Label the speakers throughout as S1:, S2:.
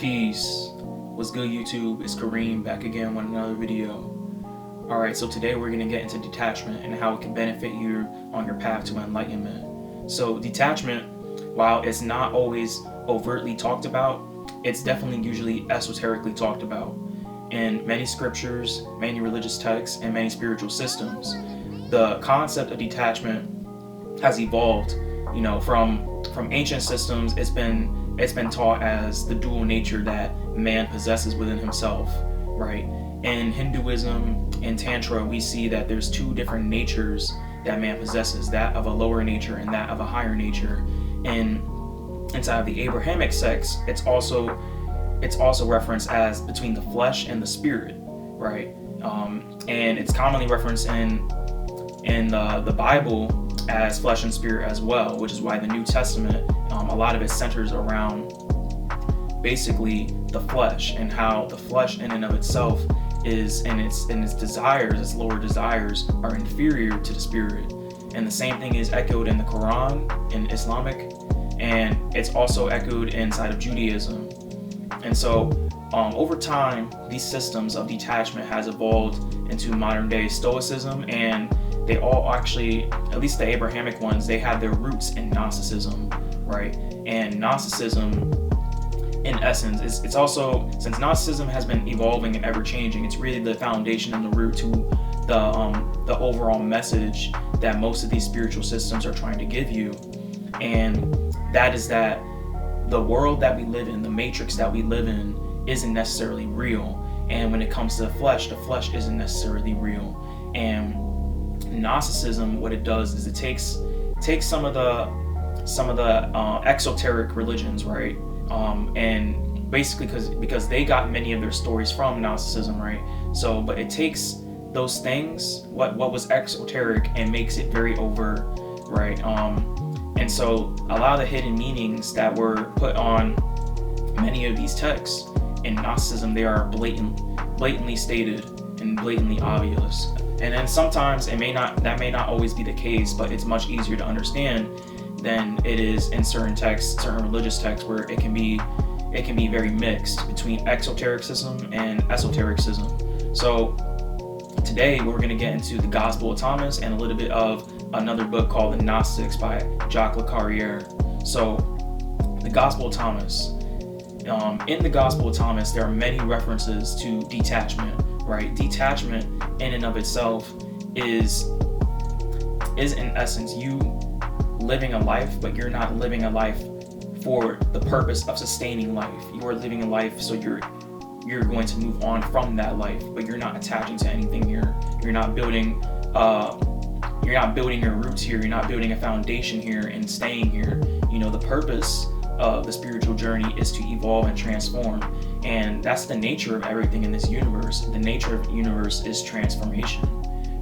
S1: Peace. What's good, YouTube? It's Kareem back again with another video. Alright, so today we're going to get into detachment and how it can benefit you on your path to enlightenment. So detachment, while it's not always overtly talked about, it's definitely usually esoterically talked about. In many scriptures, many religious texts, and many spiritual systems, the concept of detachment has evolved. From ancient systems, it's been taught as the dual nature that man possesses within himself, right? In Hinduism and Tantra, we see that there's two different natures that man possesses, that of a lower nature and that of a higher nature. And inside of the Abrahamic sects, it's also referenced as between the flesh and the spirit, right? And it's commonly referenced in the Bible as flesh and spirit as well, which is why the New Testament, a lot of it centers around basically the flesh and how the flesh in and of itself is, and its desires, its lower desires, are inferior to the spirit. And the same thing is echoed in the Quran, in Islamic, and it's also echoed inside of Judaism. And so over time, these systems of detachment has evolved into modern day Stoicism, and they all actually, at least the Abrahamic ones, they had their roots in Gnosticism, right? And Gnosticism, in essence, it's also, since Gnosticism has been evolving and ever changing, it's really the foundation and the root to the overall message that most of these spiritual systems are trying to give you. And that is that the world that we live in, the matrix that we live in, isn't necessarily real. And when it comes to the flesh isn't necessarily real. And Gnosticism, what it does is it takes some of the exoteric religions, right? And basically because they got many of their stories from Gnosticism, right? So, but it takes those things, what was exoteric, and makes it very overt, right? And so a lot of the hidden meanings that were put on many of these texts in Gnosticism, they are blatantly stated and blatantly obvious. And then sometimes that may not always be the case, but it's much easier to understand than it is in certain texts, certain religious texts, where it can be very mixed between exotericism and esotericism. So today we're going to get into the Gospel of Thomas and a little bit of another book called The Gnostics by Jacques Le Carrière. So the Gospel of Thomas. In the Gospel of Thomas, there are many references to detachment, right? Detachment in and of itself is in essence you living a life, but you're not living a life for the purpose of sustaining life. You are living a life so you're going to move on from that life, but you're not attaching to anything here. You're not building your roots here. You're not building a foundation here and staying here. The purpose of the spiritual journey is to evolve and transform, and that's the nature of everything in this universe. The nature of the universe is transformation,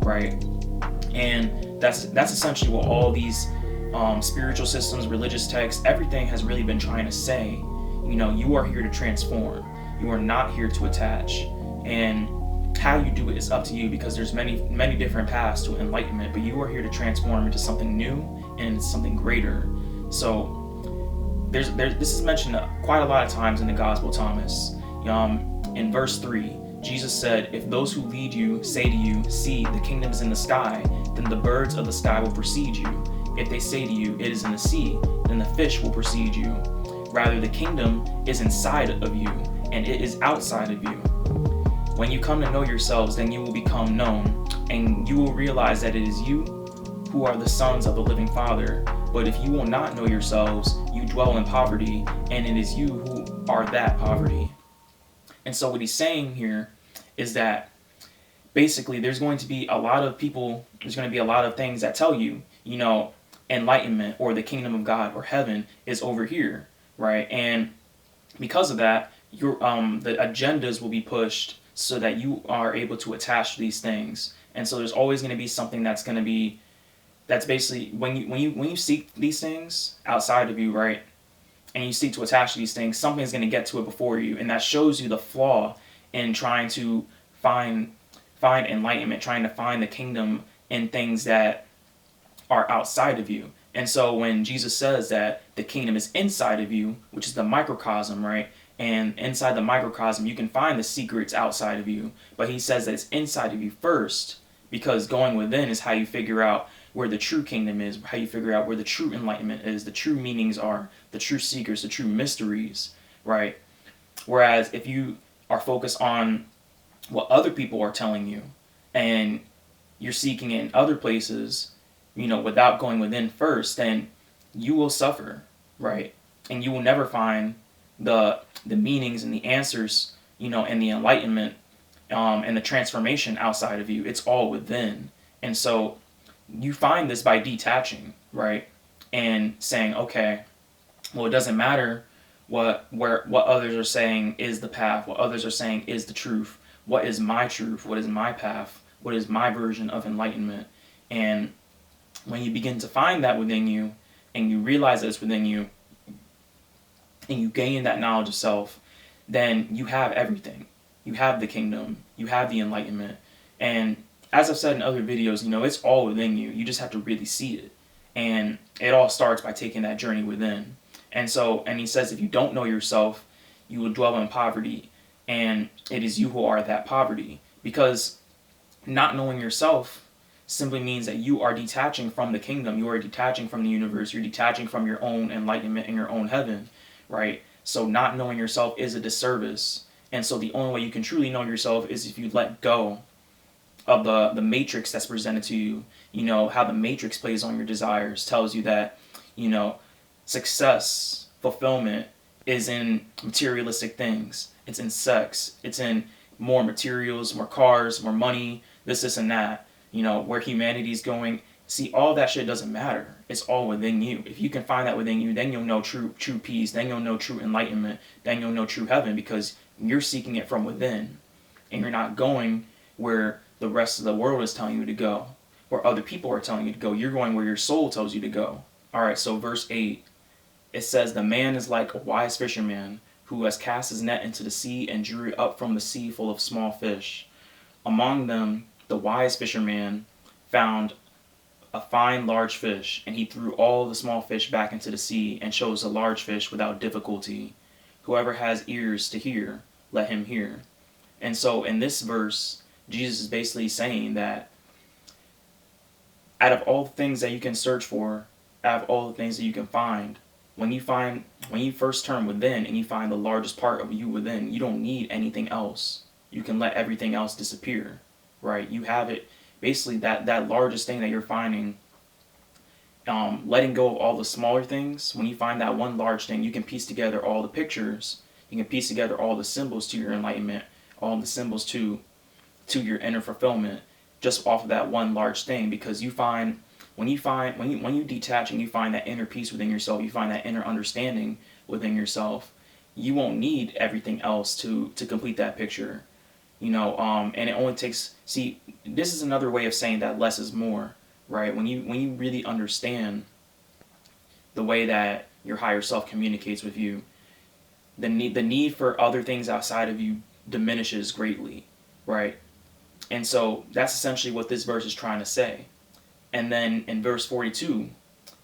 S1: right? And that's essentially what all these spiritual systems, religious texts, everything has really been trying to say. You are here to transform. You are not here to attach. And how you do it is up to you, because there's many different paths to enlightenment, but you are here to transform into something new and something greater. So this is mentioned quite a lot of times in the Gospel of Thomas. In verse 3, Jesus said, "If those who lead you say to you, 'See, the kingdom is in the sky,' then the birds of the sky will precede you. If they say to you, 'It is in the sea,' then the fish will precede you. Rather, the kingdom is inside of you, and it is outside of you. When you come to know yourselves, then you will become known, and you will realize that it is you who are the sons of the living Father. But if you will not know yourselves, you dwell in poverty, and it is you who are that poverty." And so what he's saying here is that basically there's going to be a lot of things that tell you, enlightenment or the kingdom of God or heaven is over here, right? And because of that, the agendas will be pushed so that you are able to attach to these things. And so there's always going to be something that's basically when you seek these things outside of you, right? And you seek to attach to these things, something's going to get to it before you, and that shows you the flaw in trying to find enlightenment, trying to find the kingdom in things that are outside of you. And so when Jesus says that the kingdom is inside of you, which is the microcosm, right? And inside the microcosm, you can find the secrets outside of you. But he says that it's inside of you first, because going within is how you figure out where the true kingdom is, how you figure out where the true enlightenment is, the true meanings are, the true secrets, the true mysteries, right? Whereas if you are focused on what other people are telling you and you're seeking it in other places, without going within first, then you will suffer, right? And you will never find the meanings and the answers, and the enlightenment, and the transformation outside of you. It's all within. And so you find this by detaching, right? And saying, okay, well, it doesn't matter what others are saying is the path, what others are saying is the truth. What is my truth? What is my path? What is my version of enlightenment? And when you begin to find that within you, and you realize that it's within you, and you gain that knowledge of self, then you have everything. You have the kingdom. You have the enlightenment. And as I've said in other videos, it's all within you. You just have to really see it. And it all starts by taking that journey within. And he says, if you don't know yourself, you will dwell in poverty. And it is you who are that poverty. Because not knowing yourself simply means that you are detaching from the kingdom. You are detaching from the universe. You're detaching from your own enlightenment and your own heaven, right? So not knowing yourself is a disservice. And so the only way you can truly know yourself is if you let go of the matrix that's presented to you. How the matrix plays on your desires, tells you that, success, fulfillment is in materialistic things. It's in sex. It's in more materials, more cars, more money, this and that. Where humanity's going. See, all that shit doesn't matter. It's all within you. If you can find that within you, then you'll know true peace. Then you'll know true enlightenment. Then you'll know true heaven, because you're seeking it from within. And you're not going where the rest of the world is telling you to go, where other people are telling you to go. You're going where your soul tells you to go. All right, so verse 8, it says, the man is like a wise fisherman who has cast his net into the sea and drew it up from the sea full of small fish. Among them, the wise fisherman found a fine large fish, and he threw all the small fish back into the sea and chose the large fish without difficulty. Whoever has ears to hear, let him hear. And so in this verse, Jesus is basically saying that out of all the things that you can search for, out of all the things that you can find, when you first turn within and you find the largest part of you within, you don't need anything else. You can let everything else disappear, right? You have it, basically that largest thing that you're finding, letting go of all the smaller things. When you find that one large thing, you can piece together all the pictures. You can piece together all the symbols to your enlightenment, all the symbols to your inner fulfillment, just off of that one large thing. Because you find when you detach and you find that inner peace within yourself, you find that inner understanding within yourself, you won't need everything else to complete that picture. And it only takes, see, this is another way of saying that less is more, right? When you really understand the way that your higher self communicates with you, the need for other things outside of you diminishes greatly, right? And so that's essentially what this verse is trying to say. And then in verse 42,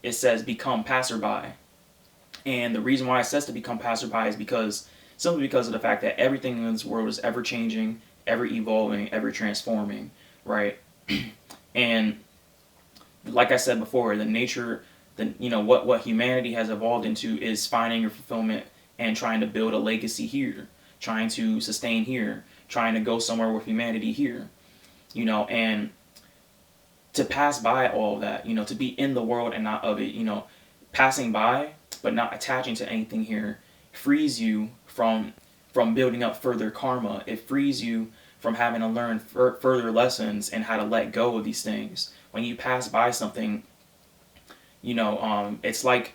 S1: it says, become passerby. And the reason why it says to become passerby is simply because of the fact that everything in this world is ever changing, ever evolving, ever transforming, right? And like I said before, the nature, what humanity has evolved into is finding your fulfillment and trying to build a legacy here, trying to sustain here, trying to go somewhere with humanity here, and to pass by all of that, to be in the world and not of it, passing by but not attaching to anything here frees you from building up further karma. It frees you from having to learn further lessons and how to let go of these things. When you pass by something, it's like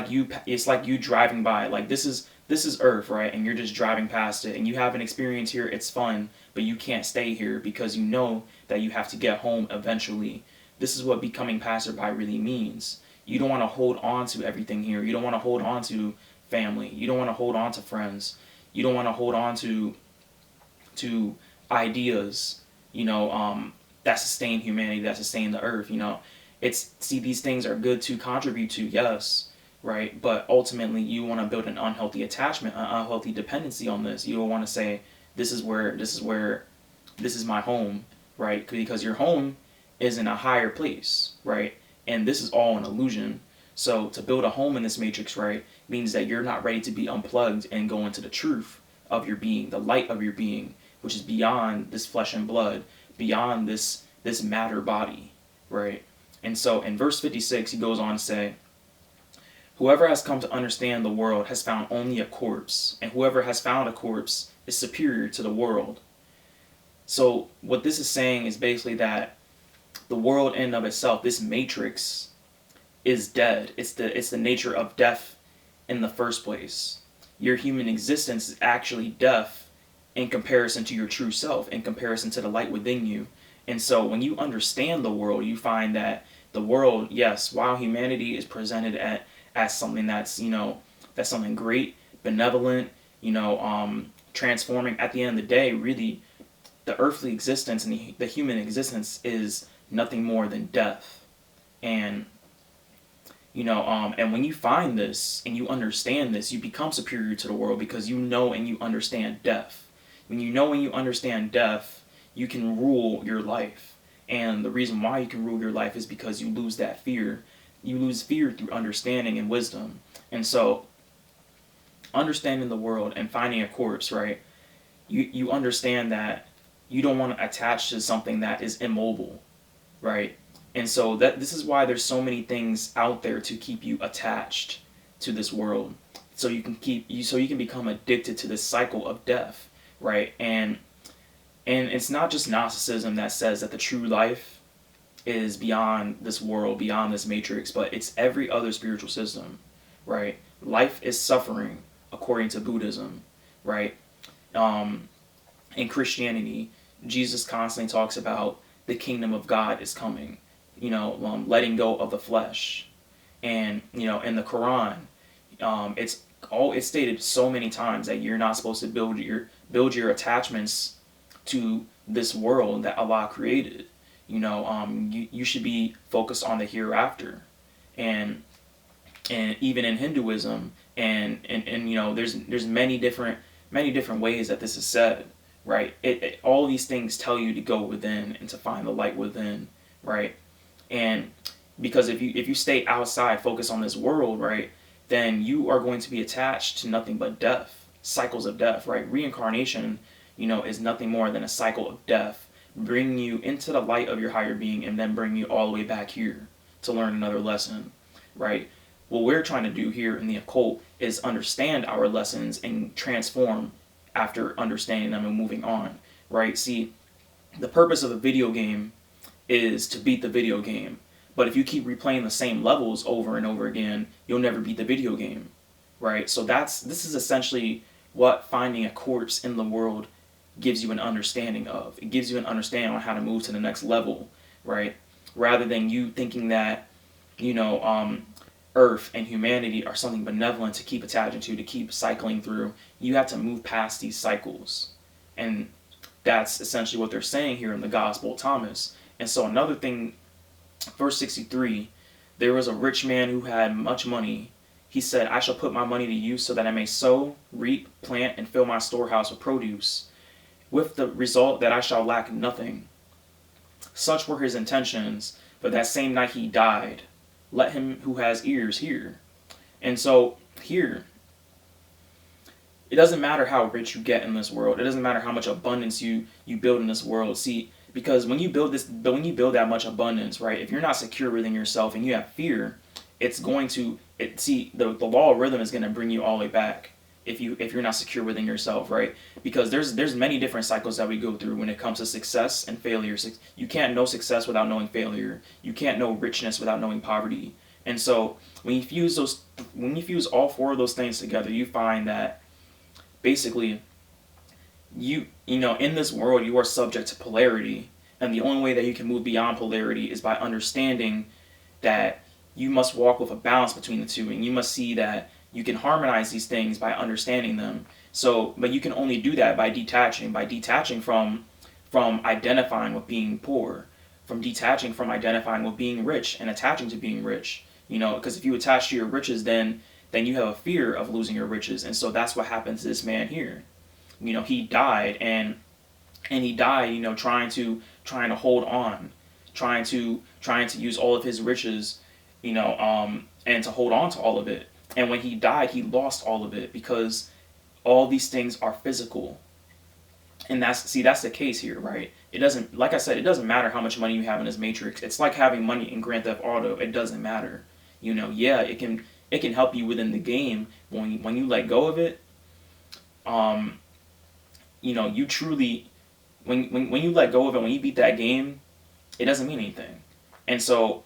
S1: you driving by. Like this is Earth, right? And you're just driving past it, and you have an experience here. It's fun, but you can't stay here because you know that you have to get home eventually. This is what becoming passerby really means. You don't want to hold on to everything here. You don't want to hold on to family. You don't want to hold on to friends. You don't want to hold on to ideas, that sustain humanity, that sustain the earth. See, these things are good to contribute to, yes, right? But ultimately, you want to build an unhealthy attachment, an unhealthy dependency on this. You don't want to say, this is my home, right? Because your home is in a higher place, right? And this is all an illusion. So to build a home in this matrix, right, means that you're not ready to be unplugged and go into the truth of your being, the light of your being, which is beyond this flesh and blood, beyond this matter body, right? And so in verse 56, he goes on to say, whoever has come to understand the world has found only a corpse, and whoever has found a corpse is superior to the world. So what this is saying is basically that the world in and of itself, this matrix, is dead. It's the nature of death in the first place. Your human existence is actually death in comparison to your true self, in comparison to the light within you. And so when you understand the world, you find that the world, yes, while humanity is presented as something that's, that's something great, benevolent, transforming, at the end of the day, really, the earthly existence and the human existence is nothing more than death. And and when you find this and you understand this, you become superior to the world because you know and you understand death. When you know and you understand death, you can rule your life. And the reason why you can rule your life is because you lose that fear. You lose fear through understanding and wisdom. And so, understanding the world and finding a corpse, right? You understand that you don't want to attach to something that is immobile, right? And so this is why there's so many things out there to keep you attached to this world, so you can become addicted to this cycle of death, right? And it's not just Gnosticism that says that the true life is beyond this world, beyond this matrix, but it's every other spiritual system, right? Life is suffering according to Buddhism, right? In Christianity, Jesus constantly talks about the kingdom of God is coming, letting go of the flesh. And in the Quran, it's stated so many times that you're not supposed to build your attachments to this world that Allah created. You should be focused on the hereafter. And even in Hinduism, and there's many different ways that this is said, right? All these things tell you to go within and to find the light within, right? And because if you stay outside, focus on this world, right, then you are going to be attached to nothing but death, cycles of death, right? Reincarnation, is nothing more than a cycle of death, bringing you into the light of your higher being and then bring you all the way back here to learn another lesson, right? What we're trying to do here in the occult is understand our lessons and transform after understanding them and moving on, right? See, the purpose of a video game is to beat the video game. But if you keep replaying the same levels over and over again, you'll never beat the video game, right? So this is essentially what finding a corpse in the world gives you an understanding of. It gives you an understanding on how to move to the next level, right? Rather than you thinking that, Earth and humanity are something benevolent to keep attaching to keep cycling through. You have to move past these cycles. And that's essentially what they're saying here in the Gospel of Thomas. And so another thing, verse 63, there was a rich man who had much money. He said, I shall put my money to use so that I may sow, reap, plant, and fill my storehouse with produce, with the result that I shall lack nothing. Such were his intentions, but that same night he died. Let him who has ears hear. And so here, it doesn't matter how rich you get in this world. It doesn't matter how much abundance you build in this world. See, because when you build that much abundance, right, if you're not secure within yourself and you have fear, it's going to, the law of rhythm is going to bring you all the way back if you're not secure within yourself, right? Because there's many different cycles that we go through when it comes to success and failure. You can't know success without knowing failure. You can't know richness without knowing poverty. And so when you fuse all four of those things together, you find that basically in this world you are subject to polarity, and the only way that you can move beyond polarity is by understanding that you must walk with a balance between the two, and you must see that you can harmonize these things by understanding them. So, but you can only do that by detaching from identifying with being poor, from detaching from identifying with being rich and attaching to being rich. Because if you attach to your riches, then you have a fear of losing your riches, and so that's what happened to this man here. He died, and he died, trying to hold on, trying to use all of his riches, and to hold on to all of it. And when he died, he lost all of it because all these things are physical. And that's the case here, right? It doesn't, like I said, it doesn't matter how much money you have in this matrix. It's like having money in Grand Theft Auto. It doesn't matter. Yeah, it can help you within the game, but when you let go of it, you truly, when you let go of it, when you beat that game, it doesn't mean anything. And so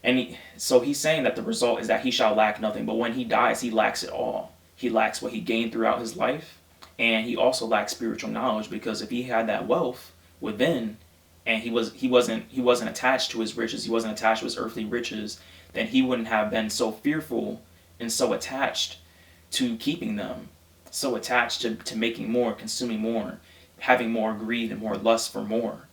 S1: he's saying that the result is that he shall lack nothing, but when he dies, he lacks it all. He lacks what he gained throughout his life, and he also lacks spiritual knowledge, because if he had that wealth within, and he wasn't attached to his riches, he wasn't attached to his earthly riches, then he wouldn't have been so fearful and so attached to keeping them, so attached to making more, consuming more, having more greed and more lust for more.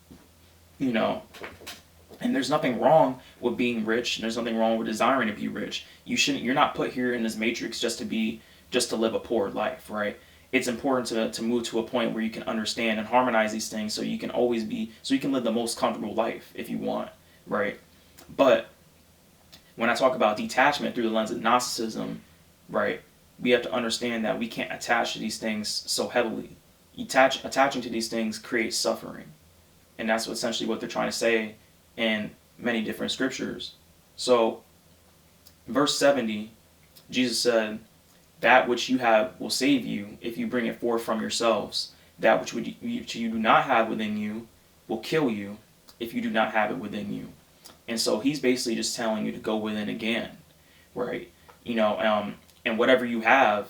S1: And there's nothing wrong with being rich, and there's nothing wrong with desiring to be rich. You're not put here in this matrix just to live a poor life, right? It's important to move to a point where you can understand and harmonize these things, so you can live the most comfortable life if you want, right? But when I talk about detachment through the lens of Gnosticism, right, we have to understand that we can't attach to these things so heavily. Attaching to these things creates suffering. And that's essentially what they're trying to say in many different scriptures. So, verse 70, Jesus said, "That which you have will save you if you bring it forth from yourselves. That which you do not have within you will kill you if you do not have it within you." And so he's basically just telling you to go within again, right? And whatever you have,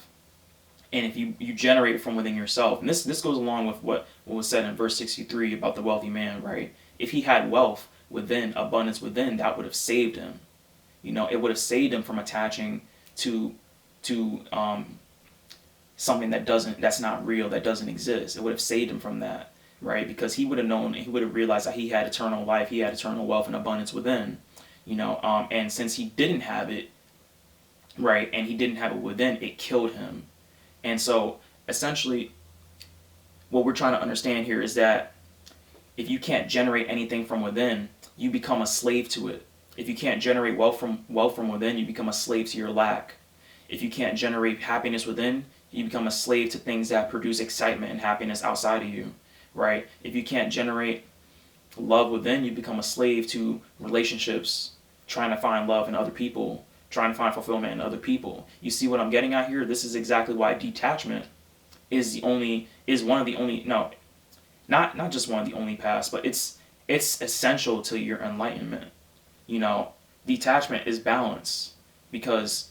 S1: and if you generate it from within yourself, and this goes along with what was said in verse 63 about the wealthy man, right? If he had wealth within, abundance within, that would have saved him. It would have saved him from attaching to something that's not real, that doesn't exist. It would have saved him from that, right? Because he would have known, he would have realized that he had eternal life, he had eternal wealth and abundance within. And since he didn't have it, right, and he didn't have it within, it killed him. And so essentially what we're trying to understand here is that if you can't generate anything from within, you become a slave to it. If you can't generate wealth from within, you become a slave to your lack. If you can't generate happiness within, you become a slave to things that produce excitement and happiness outside of you, right? If you can't generate love within, you become a slave to relationships, trying to find love in other people, trying to find fulfillment in other people. You see what I'm getting at here? This is exactly why detachment is one of the only, no, not just one of the only paths, but it's essential to your enlightenment. Detachment is balance, because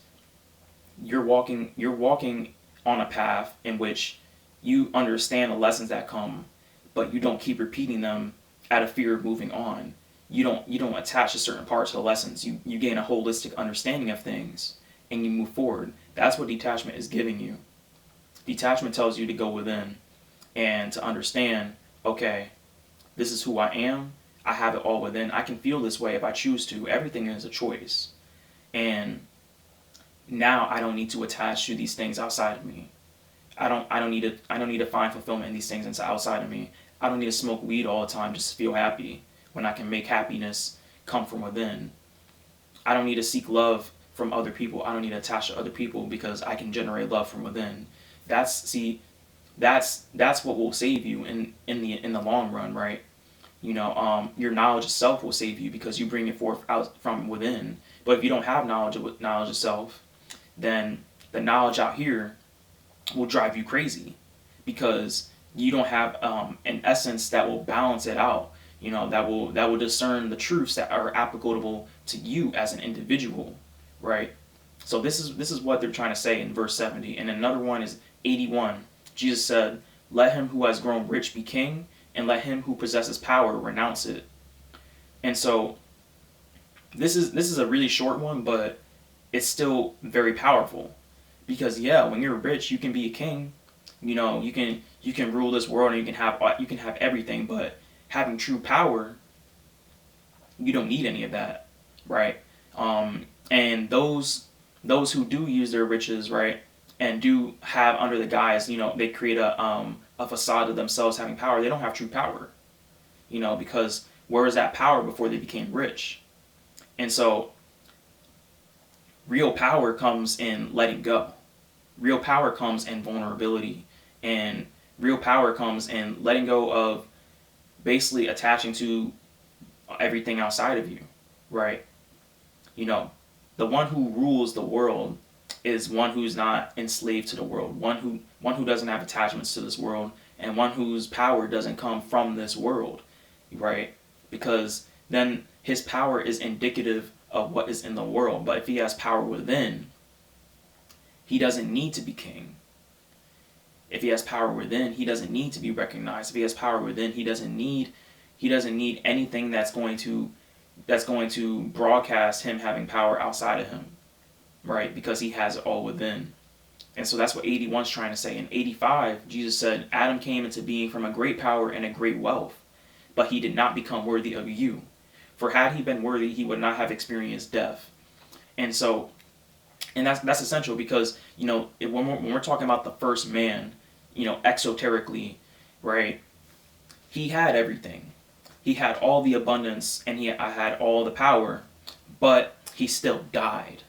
S1: you're walking on a path in which you understand the lessons that come, but you don't keep repeating them out of fear of moving on. You don't attach to certain parts of the lessons. You gain a holistic understanding of things, and you move forward. That's what detachment is giving you. Detachment tells you to go within and to understand, okay, this is who I am. I have it all within. I can feel this way if I choose to. Everything is a choice. And now I don't need to attach to these things outside of me. I don't need to find fulfillment in these things outside of me. I don't need to smoke weed all the time just to feel happy, when I can make happiness come from within. I don't need to seek love from other people. I don't need to attach to other people, because I can generate love from within. That's what will save you in the long run, right? Your knowledge of self will save you, because you bring it forth out from within. But if you don't have knowledge of self, then the knowledge out here will drive you crazy, because you don't have an essence that will balance it out. That will discern the truths that are applicable to you as an individual, right? So this is what they're trying to say in verse 70. And another one is 81. Jesus said, "Let him who has grown rich be king, and let him who possesses power renounce it." And so this is a really short one, but it's still very powerful, because when you're rich, you can be a king. You can rule this world, and you can have everything, but having true power, you don't need any of that, right? And those who do use their riches, right, and do have under the guise, they create a facade of themselves having power. They don't have true power, because where is that power before they became rich? And so, real power comes in letting go. Real power comes in vulnerability, and real power comes in letting go of basically attaching to everything outside of you, right? You know, the one who rules the world is one who's not enslaved to the world, one who doesn't have attachments to this world, and one whose power doesn't come from this world, right? Because then his power is indicative of what is in the world. But if he has power within, he doesn't need to be king. If he has power within, he doesn't need to be recognized. If he has power within, he doesn't need anything that's going to broadcast him having power outside of him, right? Because he has it all within. And so that's what 81 is trying to say. In 85, Jesus said, Adam came into being from a great power and a great wealth, but he did not become worthy of you. For had he been worthy, he would not have experienced death. And so, and that's essential because, when we're talking about the first man, exoterically, right? He had everything. He had all the abundance and he had all the power, but he still died.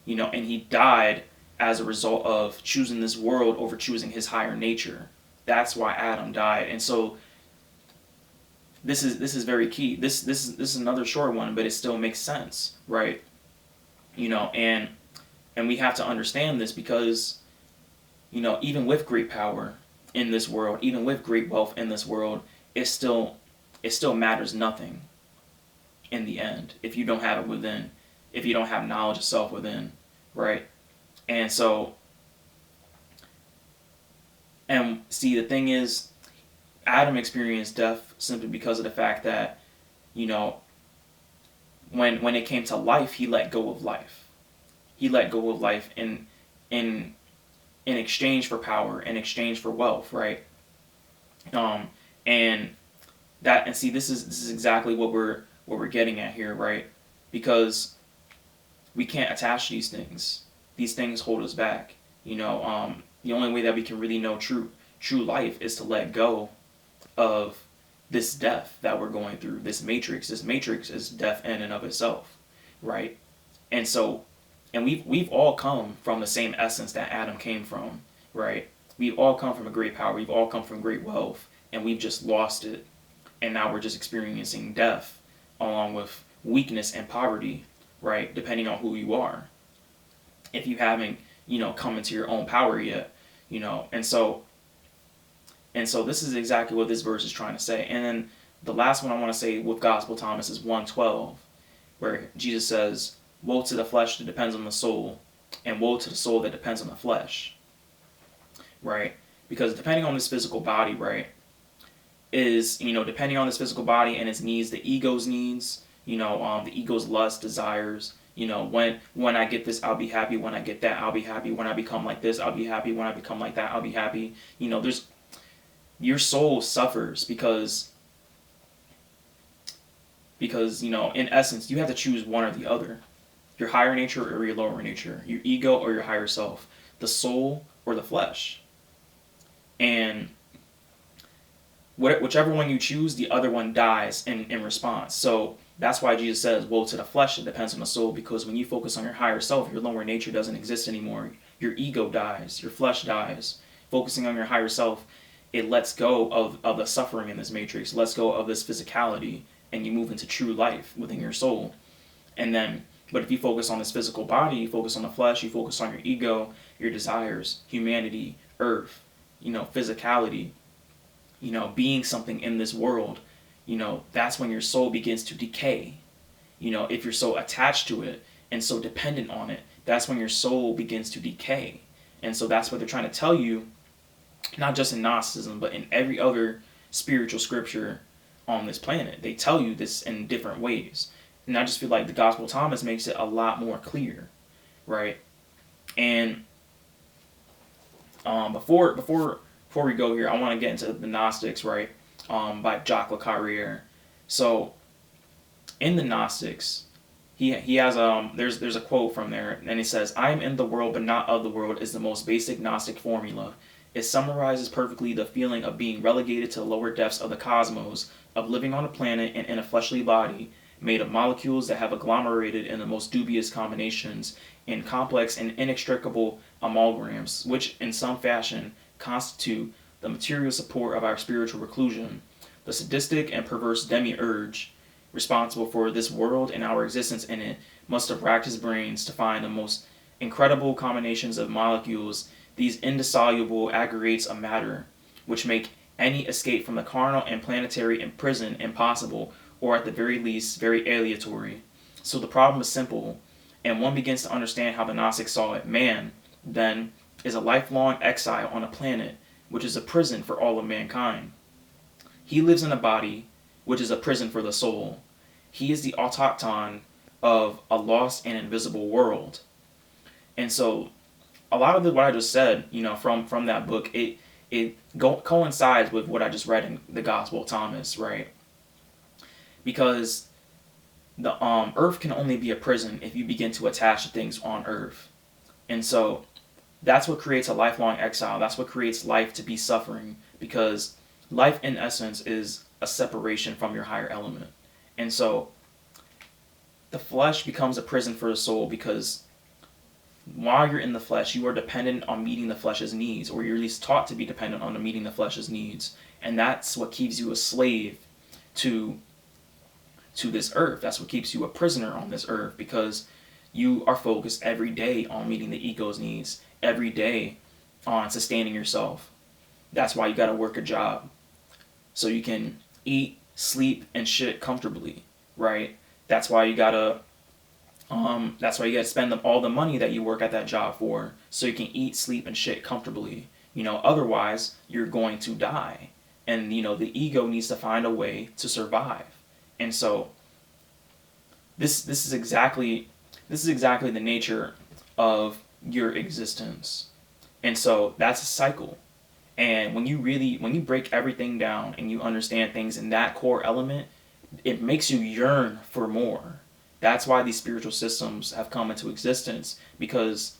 S1: And he died as a result of choosing this world over choosing his higher nature. That's why Adam died. And so this is very key. This is another short one, but it still makes sense, right? And we have to understand this because, even with great power in this world, even with great wealth in this world, it still matters nothing in the end if you don't have it within, if you don't have knowledge of self within, right? And so, and see, the thing is, Adam experienced death simply because of the fact that, when it came to life, he let go of life. He let go of life in exchange for power, in exchange for wealth, right? And see, this is exactly what we're getting at here, right? Because we can't attach these things. These things hold us back. The only way that we can really know true life is to let go of this death that we're going through. This matrix is death in and of itself, right? And so, and we've all come from the same essence that Adam came from, right? We've all come from a great power. We've all come from great wealth, and we've just lost it. And now we're just experiencing death along with weakness and poverty, right? Depending on who you are. If you haven't, come into your own power yet, and so this is exactly what this verse is trying to say. And then the last one I want to say with Gospel Thomas is 1:12, where Jesus says, woe to the flesh that depends on the soul, and woe to the soul that depends on the flesh, right? Because depending on this physical body, right, is, depending on this physical body and its needs, the ego's needs, the ego's lust, desires, when I get this, I'll be happy. When I get that, I'll be happy. When I become like this, I'll be happy. When I become like that, I'll be happy. Your soul suffers because in essence, you have to choose one or the other. Your higher nature or your lower nature. Your ego or your higher self. The soul or the flesh. And whichever one you choose, the other one dies in response. So that's why Jesus says, woe to the flesh that depends on the soul, because when you focus on your higher self, your lower nature doesn't exist anymore. Your ego dies. Your flesh dies. Focusing on your higher self, it lets go of the suffering in this matrix, lets go of this physicality, and you move into true life within your soul. But if you focus on this physical body, you focus on the flesh, you focus on your ego, your desires, humanity, earth, physicality, being something in this world, that's when your soul begins to decay. If you're so attached to it and so dependent on it, that's when your soul begins to decay. And so that's what they're trying to tell you, not just in Gnosticism, but in every other spiritual scripture on this planet. They tell you this in different ways. And I just feel like the Gospel of Thomas makes it a lot more clear, right? And before before we go here, I want to get into the Gnostics, right? By Jacques Le Carrière. So in the Gnostics, he has there's a quote from there, and it says, "I am in the world but not of the world" is the most basic Gnostic formula. It summarizes perfectly the feeling of being relegated to the lower depths of the cosmos, of living on a planet and in a fleshly body made of molecules that have agglomerated in the most dubious combinations in complex and inextricable amalgams, which in some fashion constitute the material support of our spiritual reclusion. The sadistic and perverse demiurge responsible for this world and our existence in it must have racked his brains to find the most incredible combinations of molecules, these indissoluble aggregates of matter, which make any escape from the carnal and planetary imprison impossible, or at the very least, very aleatory. So the problem is simple, and one begins to understand how the Gnostics saw it. Man, then, is a lifelong exile on a planet which is a prison for all of mankind. He lives in a body which is a prison for the soul. He is the autochton of a lost and invisible world. And so a lot of what I just said, from that book, coincides with what I just read in the Gospel of Thomas, right? Because the earth can only be a prison if you begin to attach to things on earth. And so that's what creates a lifelong exile. That's what creates life to be suffering, because life in essence is a separation from your higher element. And so the flesh becomes a prison for the soul, because while you're in the flesh, you are dependent on meeting the flesh's needs, or you're at least taught to be dependent on meeting the flesh's needs. And that's what keeps you a slave to this earth. That's what keeps you a prisoner on this earth, because you are focused every day on meeting the ego's needs, every day on sustaining yourself. That's why you got to work a job, so you can eat, sleep, and shit comfortably, right? That's why you gotta spend all the money that you work at that job for, so you can eat, sleep, and shit comfortably. Otherwise you're going to die, and the ego needs to find a way to survive. And so this is exactly the nature of your existence. And so that's a cycle. And when you break everything down and you understand things in that core element, it makes you yearn for more. That's why these spiritual systems have come into existence, because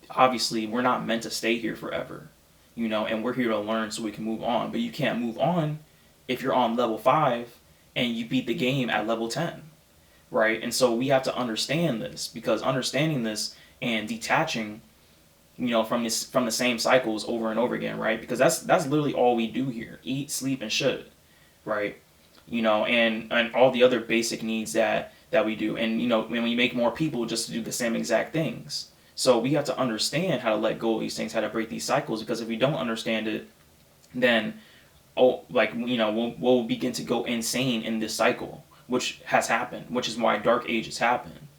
S1: obviously we're not meant to stay here forever, and we're here to learn so we can move on. But you can't move on if you're on level 5 and you beat the game at level 10, right? And so we have to understand this, because understanding this and detaching, from the same cycles over and over again, right? Because that's literally all we do here: eat, sleep, and shit, right? And all the other basic needs that we do. And when we make more people just to do the same exact things. So we have to understand how to let go of these things, how to break these cycles, because if we don't understand it, then we'll begin to go insane in this cycle, which has happened, which is why dark ages happen,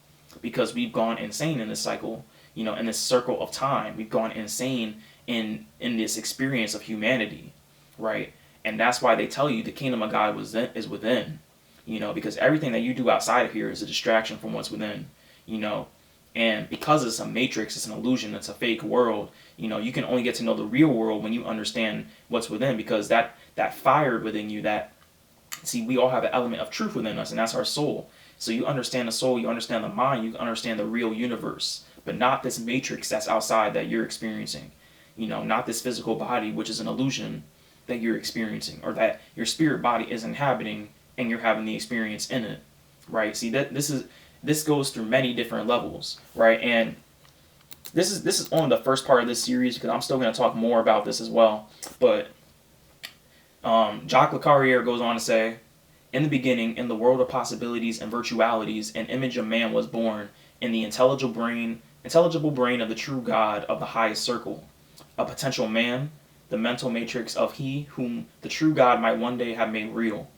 S1: because we've gone insane in this cycle, in this circle of time. We've gone insane in this experience of humanity, right? And that's why they tell you the kingdom of God is within, because everything that you do outside of here is a distraction from what's within, and because it's a matrix, it's an illusion, it's a fake world, you can only get to know the real world when you understand what's within, because that fire within you, we all have an element of truth within us, and that's our soul. So you understand the soul, you understand the mind, you understand the real universe, but not this matrix that's outside that you're experiencing, not this physical body, which is an illusion that you're experiencing, or that your spirit body is inhabiting and you're having the experience in it, right? See, that this goes through many different levels, right? And this is only the first part of this series, because I'm still going to talk more about this as well. But Jacques Le Carrière goes on to say, "In the beginning, in the world of possibilities and virtualities, an image of man was born in the intelligible brain of the true God of the highest circle, a potential man, the mental matrix of he whom the true God might one day have made real.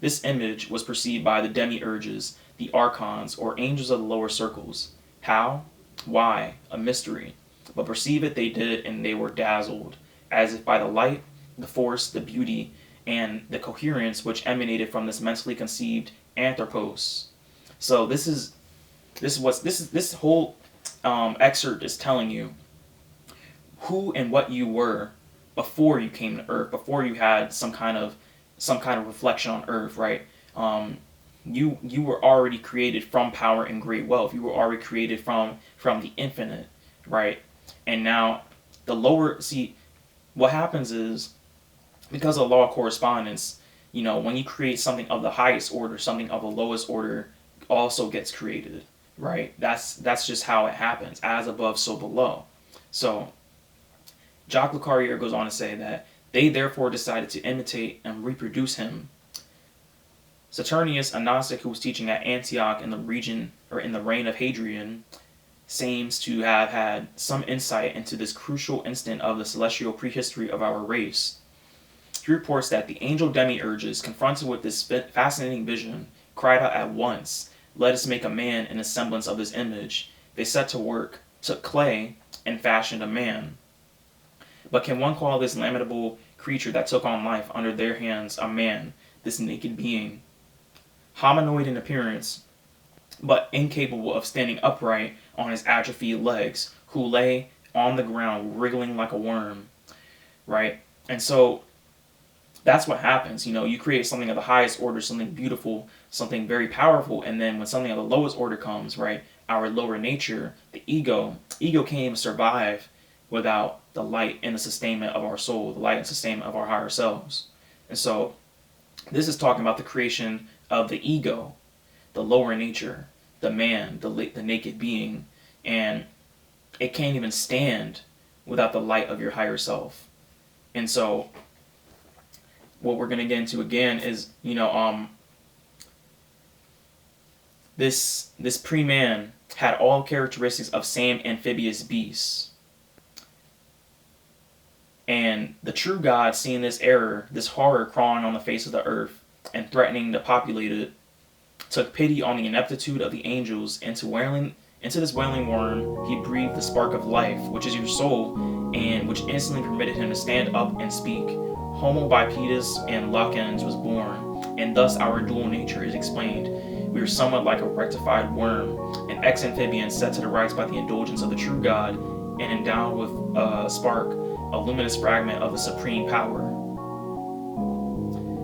S1: This image was perceived by the demiurges, the archons, or angels of the lower circles. How? Why? A mystery. But perceive it they did, and they were dazzled, as if by the light, the force, the beauty, and the coherence which emanated from this mentally conceived anthropos." So this whole excerpt is telling you who and what you were before you came to Earth, before you had some kind of reflection on Earth, right? You were already created from power and great wealth. You were already created from the infinite, right? And now the lower, see, what happens is, because of the law of correspondence, when you create something of the highest order, something of the lowest order also gets created, right? That's just how it happens, as above, so below. So Jacques Le Carrier goes on to say that they therefore decided to imitate and reproduce him. Saturnius, a Gnostic who was teaching at Antioch in the reign of Hadrian, seems to have had some insight into this crucial instant of the celestial prehistory of our race. He reports that the angel demiurges, confronted with this fascinating vision, cried out at once, "Let us make a man in the semblance of his image." They set to work, took clay, and fashioned a man. But can one call this lamentable creature that took on life under their hands a man, this naked being? Hominoid in appearance, but incapable of standing upright on his atrophied legs, who lay on the ground wriggling like a worm, right? And so that's what happens. You create something of the highest order, something beautiful, something very powerful, and then when something of the lowest order comes, right, our lower nature, the ego can't even survive without the light and the sustainment of our soul, the light and sustainment of our higher selves. And so this is talking about the creation of the ego, the lower nature, the man, the naked being, and it can't even stand without the light of your higher self. And so what we're going to get into again is, this pre-man had all characteristics of same amphibious beasts. And the true God, seeing this error, this horror crawling on the face of the earth and threatening to populate it, took pity on the ineptitude of the angels, into this wailing worm he breathed the spark of life, which is your soul, and which instantly permitted him to stand up and speak. Homo bipedus and Lacans was born, and thus our dual nature is explained. We are somewhat like a rectified worm, an ex-amphibian set to the rights by the indulgence of the true God, and endowed with a spark, a luminous fragment of the supreme power.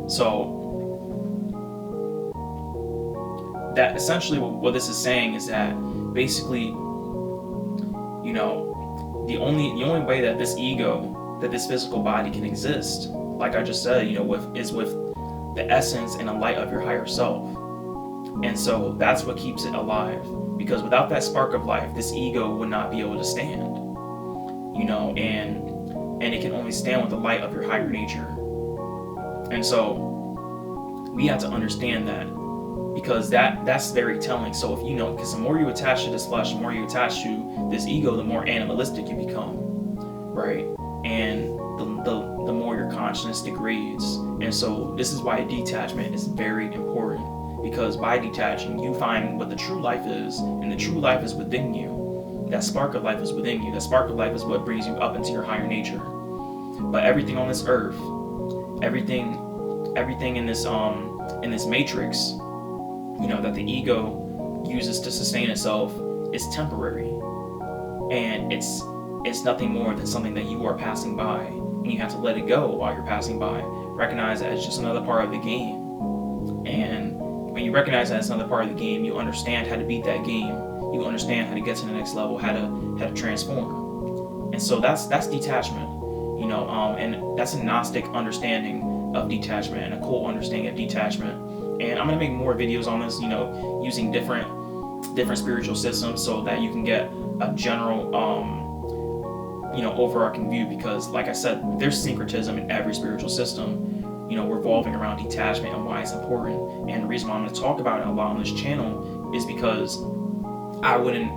S1: So that essentially what this is saying is that basically, the only way that this ego, that this physical body can exist, like I just said, is with the essence and the light of your higher self. And so that's what keeps it alive, because without that spark of life, this ego would not be able to stand, and it can only stand with the light of your higher nature. And so we have to understand that, because that's very telling. So if because the more you attach to this flesh, the more you attach to this ego, the more animalistic you become, right? And the more your consciousness degrades. And so this is why detachment is very important, because by detaching, you find what the true life is, and the true life is within you. That spark of life is within you. That spark of life is what brings you up into your higher nature. But everything on this earth, everything in this matrix, that the ego uses to sustain itself, is temporary, and it's nothing more than something that you are passing by, and you have to let it go while you're passing by. Recognize that it's just another part of the game, and when you recognize that it's another part of the game, you understand how to beat that game. You understand how to get to the next level, how to transform. And so that's detachment, and that's a Gnostic understanding of detachment, and a occult understanding of detachment. And I'm gonna make more videos on this, using different spiritual systems, so that you can get a general, overarching view. Because, like I said, there's syncretism in every spiritual system, revolving around detachment and why it's important. And the reason why I'm gonna talk about it a lot on this channel is because I wouldn't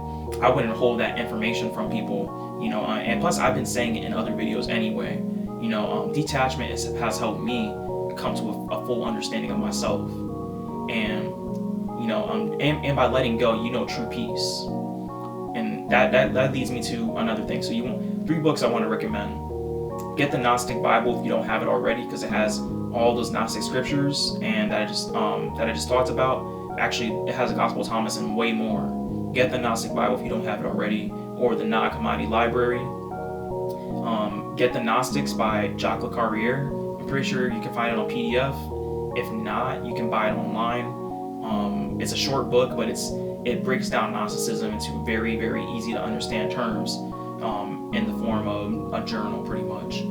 S1: hold that information from people, and plus I've been saying it in other videos anyway. Detachment has helped me come to a full understanding of myself, and and by letting go, true peace. And that leads me to another thing. So 3 books I want to recommend. Get the Gnostic Bible if you don't have it already, because it has all those Gnostic scriptures and that I just talked about. Actually, it has the Gospel of Thomas and way more. Get the Gnostic Bible if you don't have it already, or the Nag Hammadi Library. Get the Gnostics by Jacques Le Carrière. I'm pretty sure you can find it on PDF. If not, you can buy it online. It's a short book, but it breaks down Gnosticism into very, very easy to understand terms, in the form of a journal, pretty much.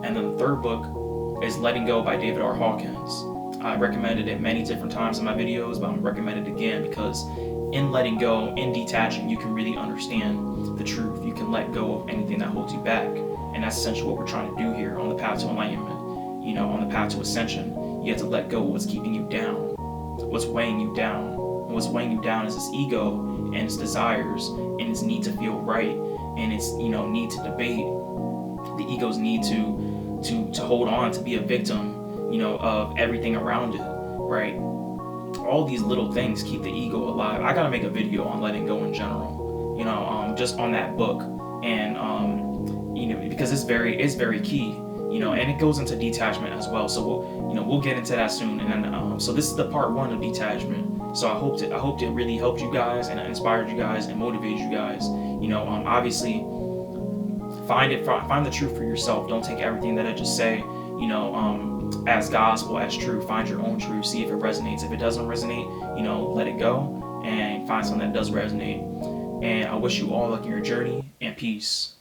S1: And then the third book is Letting Go by David R. Hawkins. I recommended it many different times in my videos, but I'm gonna recommend it again because in letting go, in detaching, you can really understand the truth. You can let go of anything that holds you back. And that's essentially what we're trying to do here on the path to enlightenment. You know, on the path to ascension, you have to let go of what's keeping you down, what's weighing you down. And what's weighing you down is this ego and its desires and its need to feel right and its, need to debate. The ego's need to hold on, to be a victim, of everything around it, right? All these little things keep the ego alive. I gotta make a video on letting go in general, just on that book, and because it's very key, and it goes into detachment as well. So we'll get into that soon. And then so this is the part 1 of detachment. So I hope it really helped you guys and inspired you guys and motivated you guys. Obviously find the truth for yourself. Don't take everything that I just say, as gospel, as true. Find your own truth. See if it resonates. If it doesn't resonate, let it go and find something that does resonate. And I wish you all luck in your journey, and peace.